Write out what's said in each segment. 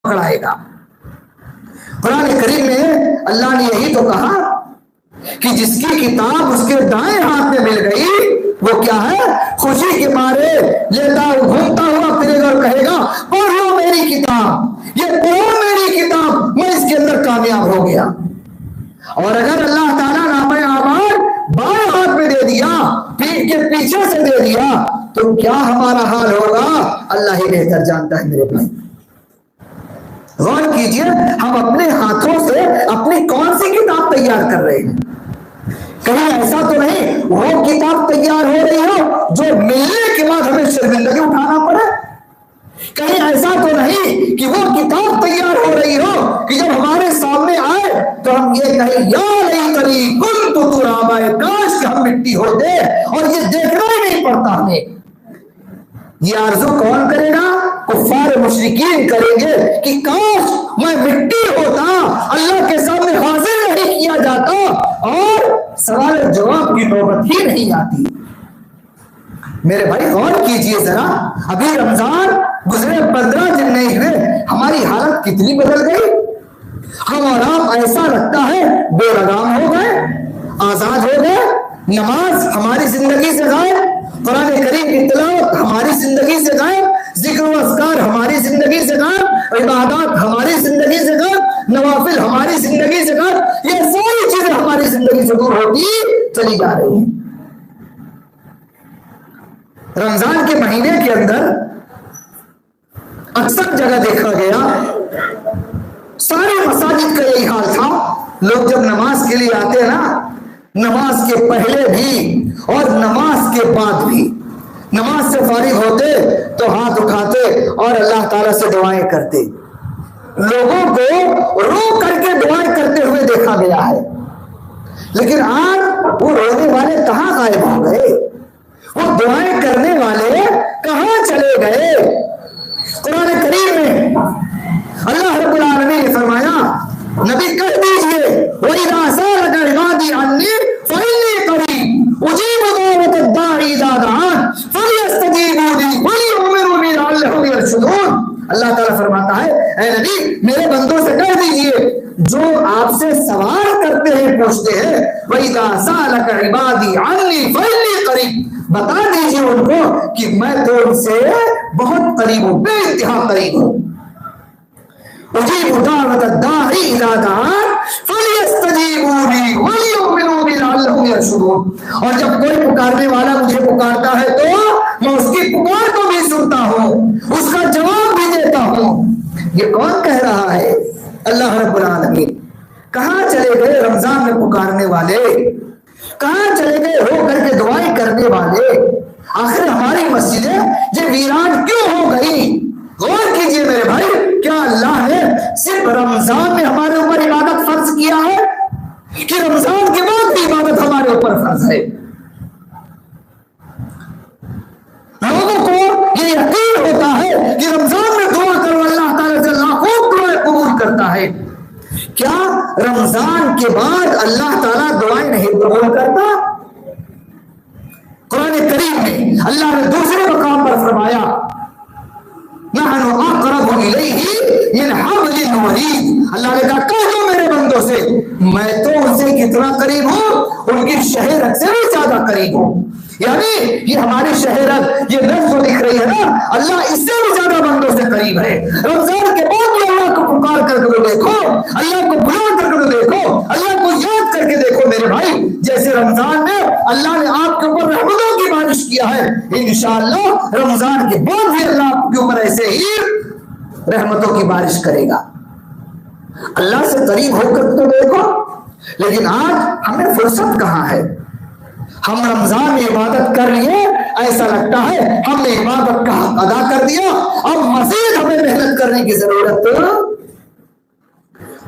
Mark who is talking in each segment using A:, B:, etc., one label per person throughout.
A: पकड़ाएगा। कुरान करीम में अल्लाह ने यही तो कहा कि जिसकी किताब उसके दाएं हाथ में मिल गई वो क्या है, खुशी के मारे लेता घूमता हुआ फिरेगा और कहेगा पढ़ लो मेरी किताब, ये पढ़ो मेरी किताब, मैं इसके अंदर कामयाब हो गया। और अगर अल्लाह ताला नामे आमार बाएं हाथ में दे दिया, पीठ के पीछे से दे दिया, तो क्या हमारा हाल होगा अल्लाह ही बेहतर जानता है। मेरे भाई गौर कीजिए, हम अपने हाथों से अपनी कौन सी किताब तैयार कर रहे हैं। कहीं ऐसा तो नहीं वो किताब तैयार हो रही हो जो मिलने के बाद हमें शर्मिंदगी उठाना पड़े। कहीं ऐसा तो नहीं कि वो किताब तैयार हो रही हो कि जब हमारे सामने आए तो हम ये कहें या नहीं करी कुल तो तुराबाए, काश हम मिट्टी होते और ये देखना ही नहीं पड़ता हमें। ये आरज़ू कौन करेगा? कुफ्फार मुशरिकीन करेंगे कि काश मैं मिट्टी होता, अल्लाह के सामने हाजिर नहीं किया जाता और सवाल जवाब की नौबत ही नहीं आती। मेरे भाई गौर कीजिए जरा, अभी रमजान गुजरे 15 दिन नहीं हुए, हमारी हालत कितनी बदल गई। हम और आप ऐसा लगता है बेलगाम हो गए, आजाद हो गए। नमाज हमारी जिंदगी से गायब, कुरान करीम की तिलावत हमारी जिंदगी से गायब, जिक्र व अस्कार हमारी जिंदगी से गायब, इबादत हमारी जिंदगी से गायब, नवाफिल हमारी जिंदगी से गायब। ये सारी चीजें हमारी जिंदगी से दूर होती चली जा रही हैं। रमजान के महीने के अंदर अक्सर जगह देखा गया, सारे मसाजिद का यही हाल था। लोग जब नमाज के लिए आते हैं ना, नमाज के पहले भी और नमाज के बाद भी, नमाज से फारिग होते तो हाथ उठाते और अल्लाह ताला से दुआएं करते। लोगों को रो करके दुआएं करते हुए देखा गया है। लेकिन आज वो रोने वाले कहां गायब हो गए, वो दुआएं करने वाले कहां चले गए। कुरान करीम में अल्लाह रब्बुल आलमीन ने फरमाया, नबी कह दीजिए वइज़ा सअलका इबादी अन्नी फइन्नी करीब उजीबु दावतद दाई इज़ा दआन फलियस्तजीबू ली वलियुमिनु बी लअल्लहुम यरशुदून। अल्लाह ताला फरमाता है, ऐ नबी मेरे बंदों से कह दीजिए जो आपसे सवाल करते हैं, पूछते हैं, वइज़ा सअलका इबादी अन्नी फइन्नी करीब, बता दीजिए उनको कि मैं तो उनसे बहुत करीब हूं, बेइंतहा करीब हूं। उजीबु दावतद दाई इज़ा दआन फलियस्तजीबू ली वलियुमिनु बी लअल्लहुम यरशुदून। और जब कोई पुकारने वाला मुझे पुकारता है तो मैं उसकी पुकार को भी सुनता हूं, उसका जवाब भी देता हूं। ये कौन कह रहा है? अल्लाह रब्बुल आलमीन। कहां चले गए रमजान में पुकारने वाले, कहां चले गए रो करके दुआएं करने वाले? आखिर हमारी मस्जिदें ये वीरान क्यों हो गई? गौर कीजिए मेरे भाई, क्या अल्लाह ने सिर्फ रमजान में हमारे ऊपर इबादत फर्ज किया है कि रमजान के बाद भी इबादत हमारे ऊपर फर्ज है? लोगों को ये यकीन होता है कि रमजान में दुआ करो, अल्लाह ताला से लाखों दुआएं कबूल करता है। क्या रमजान के बाद अल्लाह ताला दुआएं नहीं कबूल करता? कुरान करीम में अल्लाह ने दूसरे मकाम पर फरमाया, नहनु अक़रबु इलैहि मिन हब्लिल वरीद। अल्लाह ने कहा, कह दो मेरे बंदों से मैं तो उनसे कितना करीब हूं, उनकी शहरत से भी ज्यादा करीब हूं। यानी ये हमारी शहरत, ये नफ्स जो दिख रही है ना, अल्लाह इससे भी ज्यादा बंदों से करीब है। रमजान के बाद भी अल्लाह को पुकार करके तो देखो, अल्लाह को बुला करके तो देखो, अल्लाह को याद करके देखो मेरे भाई। जैसे रमजान में अल्लाह ने आपके ऊपर रहमतों की बारिश किया है, इंशाअल्लाह रमजान के बाद भी अल्लाह आपके ऊपर ऐसे ही रहमतों की बारिश करेगा। अल्लाह से करीब होकर तो देखो। लेकिन आज हमें फुर्सत कहां है? हम रमजान में इबादत कर लिए, ऐसा लगता है हमने इबादत का हक अदा कर दिया, अब मजीद हमें मेहनत करने की जरूरत है।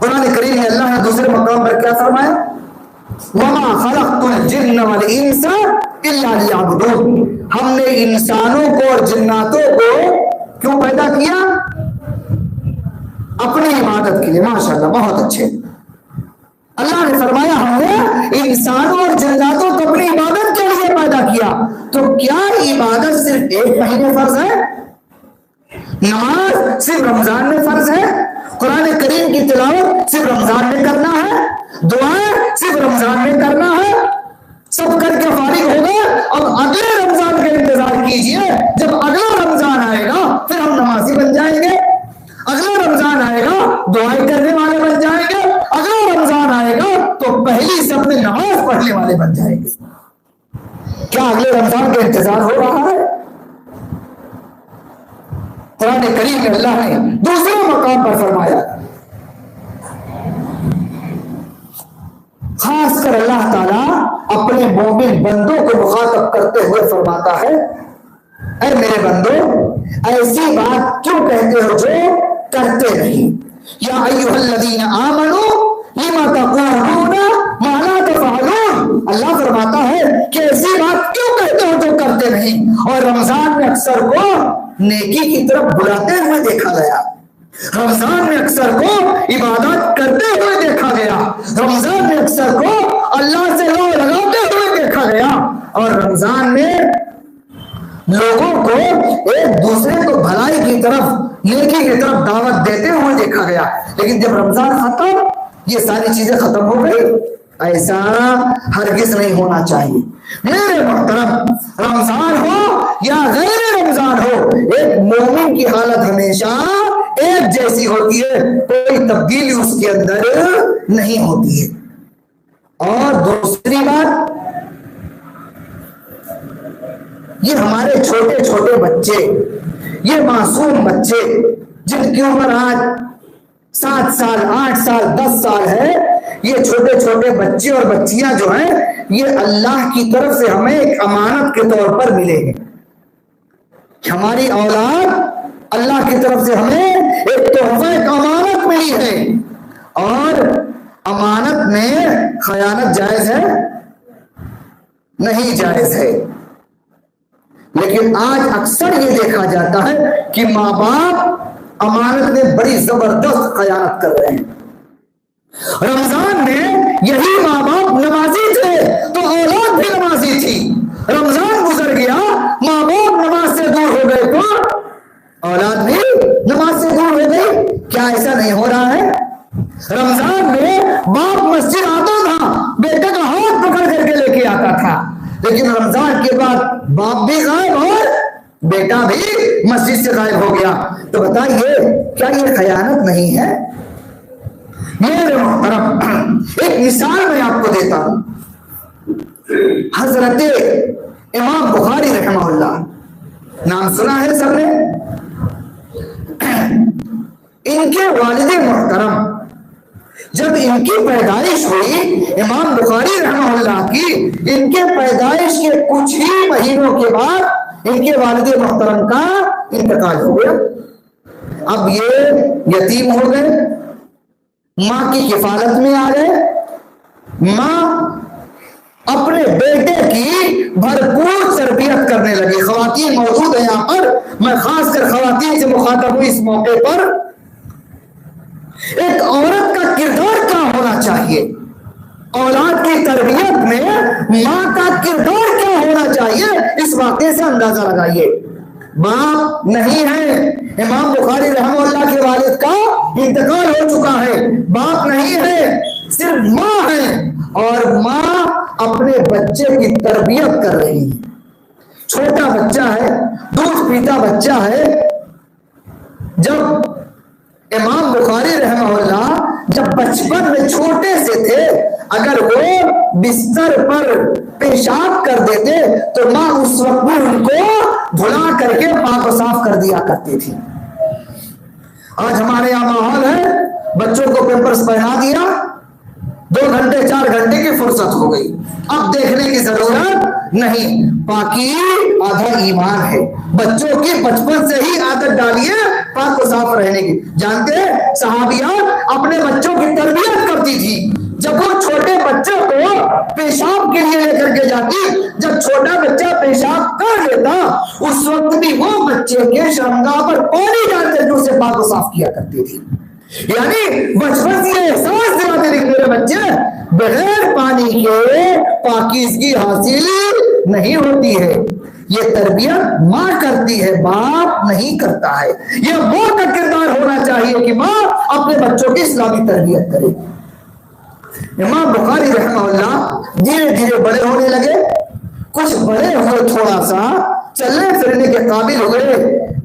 A: कुरान करीम में अल्लाह ने दूसरे मकाम पर क्या फरमाया, वमा खलक़तुल जिन्न वल इंसा इल्ला लियअबुदून। हमने इंसानों को और जिन्नातों को क्यों पैदा किया? अपनी इबादत के लिए। माशाअल्लाह, बहुत अच्छे। अल्लाह ने फरमाया हमने इंसानों और जिन्नातों को अपनी इबादत के लिए पैदा किया। तो क्या इबादत सिर्फ एक महीने फर्ज है? नमाज सिर्फ रमजान में फर्ज है? कुरान की तिलावत सिर्फ रमजान में करना है, दुआएं सिर्फ रमजान में करना है, सब करके फारिग हो गए। अब अगले रमजान का इंतजार कीजिए, जब अगला रमजान आएगा फिर हम नमाजी बन जाएंगे, अगला रमजान आएगा दुआएं करने वाले बन जाएंगे, अगला रमजान आएगा तो पहली से अपनी नमाज पढ़ने वाले बन जाएंगे। क्या अगले रमजान का इंतजार हो रहा है? कुरान करीम में अल्लाह ने दूसरे मकाम पर फरमाया, खासकर अल्लाह ताला अपने मोमिन बंदों को मुखातब करते हुए फरमाता है, ऐ मेरे बंदो ऐसी बात क्यों कहते हो जो करते नहीं। या अय्युहल्लज़ीना आमनू लिमा तक़ूलूना मा ला तफ़अलून। अल्लाह फरमाता है कि ऐसी बात क्यों कहते हो जो करते नहीं। और रमजान में अक्सर को नेकी की तरफ बुलाते हुए देखा गया, रमजान में अक्सर को इबादत करते हुए देखा गया, रमजान में अक्सर को अल्लाह से लो लगाते हुए देखा गया, और रमजान में लोगों को एक दूसरे को भलाई की तरफ नेकी की तरफ दावत देते हुए देखा गया। लेकिन जब रमजान खत्म ये सारी चीजें खत्म हो गई। ऐसा हरगिज नहीं होना चाहिए मेरे मोहतरम। रमजान हो या गैर रमजान हो, एक मोमिन की हालत हमेशा एक जैसी होती है, कोई तब्दीली उसके अंदर नहीं होती है। और दूसरी बात, ये हमारे छोटे छोटे बच्चे, ये मासूम बच्चे जिनकी उम्र आज 7 साल 8 साल 10 साल है, ये छोटे छोटे बच्चे और बच्चियां जो हैं ये अल्लाह की तरफ से हमें एक अमानत के तौर पर मिले हैं। हमारी औलाद अल्लाह की तरफ से हमें एक तोहफा, एक अमानत मिली है। और अमानत में खयानत जायज है? नहीं जायज है। लेकिन आज अक्सर ये देखा जाता है कि माँ बाप अमानत में बड़ी जबरदस्त खयानत कर रहे हैं। रमजान में यही माँ बाप नमाजी थे तो औलाद भी नमाजी थी। रमजान गुजर गया, माँ बाप नमाज से दूर हो गए तो औलाद भी नमाज से दूर हो गई। क्या ऐसा नहीं हो रहा है? रमजान में बाप मस्जिद आता था, बेटे का हाथ पकड़ करके लेके आता था, लेकिन रमजान के बाद बाप भी गायब और बेटा भी मस्जिद से गायब हो गया। तो बताइए क्या ये खयानत नहीं है? मेरे मोहतरम एक मिसाल मैं आपको देता हूं। हजरत इमाम बुखारी रहमहुल्लाह, नाम सुना है सबने? इनके वालिद मोहतरम जब इनकी पैदाइश हुई, इमाम बुखारी रहमहुल्लाह की, इनके पैदाइश के कुछ ही महीनों के बाद इनके वालिद मोहतरम का इंतकाल हो गया। अब ये यतीम हो गए, माँ की किफालत में आ गए। माँ अपने बेटे की भरपूर तरबियत करने लगी। खवातीन मौजूद है यहाँ पर, मैं खासकर खवातीन से मुखातब हूं इस मौके पर। एक औरत का किरदार क्या होना चाहिए, औलाद की तरबियत में माँ का किरदार क्या होना चाहिए, इस वाक़े से अंदाजा लगाइए। बाप नहीं है, इमाम बुखारी रहमतुल्लाह के वालिद का इंतकाल हो चुका है, बाप नहीं है, सिर्फ माँ है, और माँ अपने बच्चे की तरबियत कर रही है। छोटा बच्चा है, दूध पीता बच्चा है। जब इमाम बुखारी रहमतुल्लाह जब बचपन में छोटे से थे, अगर वो बिस्तर पर पेशाब कर देते तो माँ उस वक्त में उनको धुला करके माँ को साफ कर दिया करती थी। आज हमारे यहाँ माहौल है, बच्चों को पेम्पर्स पहना दिया, 2 घंटे 4 घंटे की फुर्सत हो गई, अब देखने की जरूरत नहीं। पाकी आधा ईमान है। बच्चों की बचपन से ही आदत डालिए पाक को साफ रहने की। जानते हैं सहाबिया अपने बच्चों की तरबियत करती थी। जब वो छोटे बच्चे को पेशाब के लिए लेकर के जाती, जब छोटा बच्चा पेशाब कर लेता, उस वक्त भी वो बच्चे के शर्मगाह पर पानी डालकर के उसे पाक को साफ किया करती थी। यानी बचपन से एहसास दिलाते थे मेरे बच्चे बगैर पानी के पाकीज़गी हासिल नहीं होती है। ये तरबियत माँ करती है, बाप नहीं करता है। ये माँ का किरदार होना चाहिए कि माँ अपने बच्चों की इस्लामी तरबियत करे। इमाम बुखारी रहमहुल्लाह धीरे धीरे बड़े होने लगे, कुछ बड़े हुए, थोड़ा सा चलने फिरने के काबिल हुए,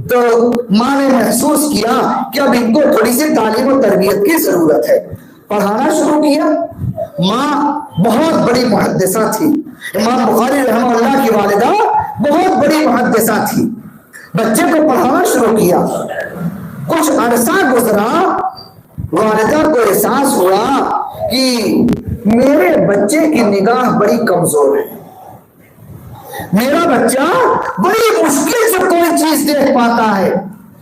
A: तो माँ ने महसूस किया कि अब इनको थोड़ी सी तालीम और तरबियत की जरूरत है। पढ़ाना शुरू किया। माँ बहुत बड़ी मुहद्दिसा थी, इमाम बुखारी रहमहुल्लाह की वालिदा बहुत बड़ी मुहद्दिसा थी। बच्चे को पढ़ाना शुरू किया। कुछ अरसा गुजरा, वालिदा को एहसास हुआ कि मेरे बच्चे की निगाह बड़ी कमजोर है, मेरा बच्चा बड़ी मुश्किल से कोई चीज देख पाता है।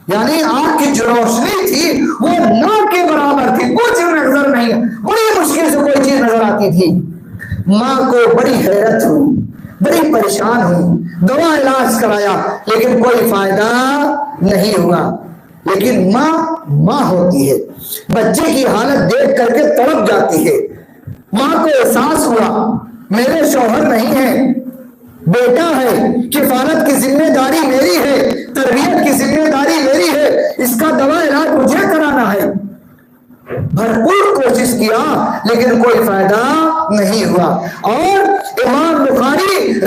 A: यानी आंख की जो रोशनी थी वो नाक के बराबर थी, कुछ नजर नहीं, बड़ी मुश्किल से कोई चीज नजर आती थी। माँ को बड़ी हैरत हुई, बड़ी परेशान हुई, दवा इलाज कराया, लेकिन कोई फायदा नहीं हुआ। लेकिन माँ होती है, बच्चे की हालत देख करके तड़प जाती है। माँ को एहसास हुआ मेरे शौहर नहीं है, बेटा है, किफालत की जिम्मेदारी मेरी है, तरबियत की जिम्मेदारी मेरी है, इसका दवा इलाज मुझे कराना है। भरपूर कोशिश किया लेकिन कोई फायदा नहीं हुआ। और इमाम बुखारी